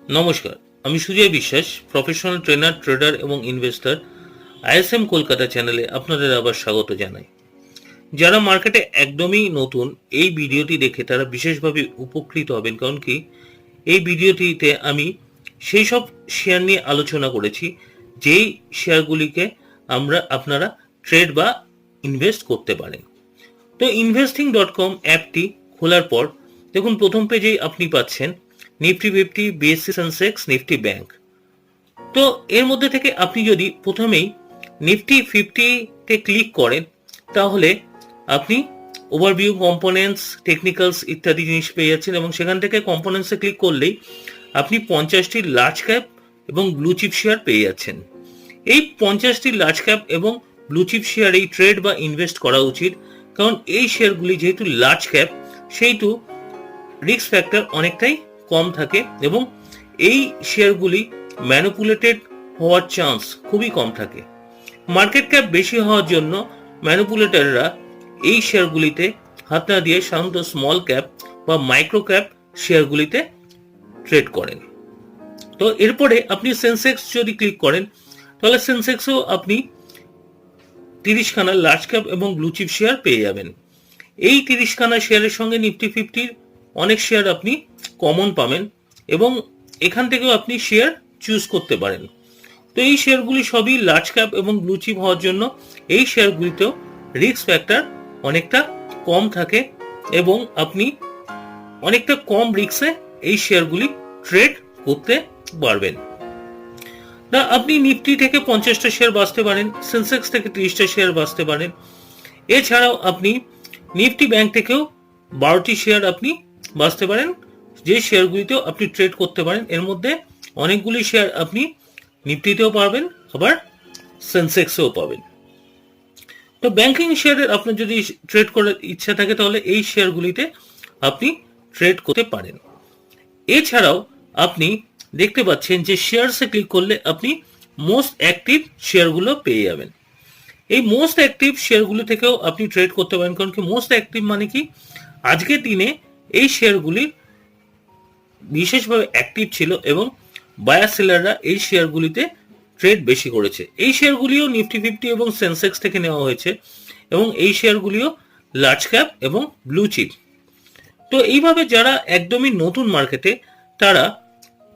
নমস্কার, আমি সুজয় বিশ্বাস, প্রফেশনাল ট্রেনার, ট্রেডার এবং ইনভেস্টর। আইএসএম কলকাতা চ্যানেলে আপনাদের আবার স্বাগত জানাই। যারা মার্কেটে একদমই নতুন, এই ভিডিওটি দেখে তারা বিশেষভাবে উপকৃত হবেন, কারণ কি এই ভিডিওটিতে আমি সেই সব শেয়ার নিয়ে আলোচনা করেছি যেই শেয়ারগুলিকে আপনারা ট্রেড বা ইনভেস্ট করতে পারেন। তো investing.com অ্যাপটি খোলার পর দেখুন, প্রথম পেজেই আপনি পাচ্ছেন Nifty 50, BSc Sensex, Nifty bank. তো এর মধ্যে থেকে আপনি যদি প্রথমেই নিফটি 50-তে ক্লিক করেন, তাহলে আপনি ওভারভিউ, কম্পোনেন্টস, টেকনিক্যালস ইত্যাদি জিনিস পেয়ে যাচ্ছেন, এবং সেখান থেকে কম্পোনেন্টসে ক্লিক করলেই আপনি 50টি লার্জ ক্যাপ এবং ব্লুচিপ শেয়ার পেয়ে যাচ্ছেন। এই 50টি লার্জ ক্যাপ এবং ব্লুচিপ শেয়ার এই ট্রেড বা ইনভেস্ট করা উচিত, কারণ এই শেয়ারগুলি যেহেতু লার্জ ক্যাপ, সেইটু রিস্ক ফ্যাক্টর অনেকটাই কম থাকে এবং এই শেয়ারগুলি ম্যানুপুলেটেড হওয়ার চান্স খুবই কম থাকে। মার্কেট ক্যাপ বেশি হওয়ার জন্য ম্যানুপুলেটাররা এই শেয়ারগুলিতে হাত না দিয়ে সাধারণত স্মল ক্যাপ বা মাইক্রো ক্যাপ শেয়ারগুলিতে ট্রেড করেন। তো এরপরে আপনি সেন্সেক্স যদি ক্লিক করেন, তাহলে সেন্সেক্সও আপনি 30খানা লার্জ ক্যাপ এবং ব্লুচিপ শেয়ার পেয়ে যাবেন। এই 30খানা শেয়ারের সঙ্গে নিফটি 50-র অনেক শেয়ার আপনি কমন পাবেন, এবং এখান থেকেও আপনি শেয়ার চুজ করতে পারেন। তো এই শেয়ারগুলি সবই লার্জ ক্যাপ এবং ব্লুচিপ হওয়ার জন্য এই শেয়ারগুলিতেও রিস্ক ফ্যাক্টর অনেকটা কম থাকে, এবং আপনি অনেকটা কম রিস্কে এই শেয়ারগুলি ট্রেড করতে পারবেন। না, আপনি নিফটি থেকে 50টা শেয়ার বাঁচতে পারেন, সেন্সেক্স থেকে 30টা শেয়ার বাঁচতে পারেন। এছাড়াও আপনি নিফটি ব্যাংক থেকেও 12টি শেয়ার আপনি বাঁচতে পারেন, যে শেয়ারগুলিতেও আপনি ট্রেড করতে পারেন। এর মধ্যে অনেকগুলি শেয়ার আপনি নিফটিতেও পাবেন, আবার সেন্সেক্সেও পাবেন। তো ব্যাংকিং শেয়ারের আপনার যদি ট্রেড করার ইচ্ছা থাকে, তাহলে এই শেয়ারগুলিতে আপনি ট্রেড করতে পারেন। এছাড়াও আপনি দেখতে পাচ্ছেন যে শেয়ারসে ক্লিক করলে আপনি মোস্ট অ্যাক্টিভ শেয়ারগুলো পেয়ে যাবেন। এই মোস্ট অ্যাক্টিভ শেয়ারগুলি থেকেও আপনি ট্রেড করতে পারেন, কারণ কি মোস্ট অ্যাক্টিভ মানে কি, আজকের দিনে এই শেয়ারগুলি বিশেষভাবে অ্যাক্টিভ ছিল এবং বায়ার সেলাররা এই শেয়ারগুলিতে ট্রেড বেশি করেছে। এই শেয়ারগুলিও নিফটি 50 এবং সেন্সেক্স থেকে নেওয়া হয়েছে, এবং এই শেয়ারগুলিও লার্জ ক্যাপ এবং ব্লু চিপ। তো এইভাবে যারা একদমই নতুন মার্কেটে, তারা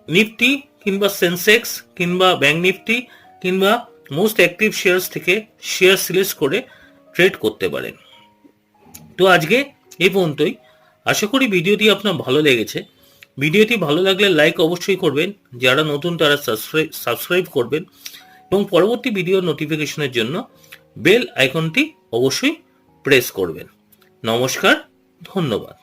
নিফটি কিংবা সেন্সেক্স কিংবা ব্যাংক নিফটি কিংবা মোস্ট অ্যাক্টিভ শেয়ারস থেকে শেয়ার সিলেক্ট করে ট্রেড করতে পারেন। তো আজকে এই পর্যন্তই। আশা করি ভিডিওটি আপনার ভালো লেগেছে। ভিডিওটি ভালো লাগলে লাইক অবশ্যই করবেন, যারা নতুন তারা সাবস্ক্রাইব করবেন, এবং পরবর্তী ভিডিও নোটিফিকেশনের জন্য বেল আইকনটি অবশ্যই প্রেস করবেন। নমস্কার, ধন্যবাদ।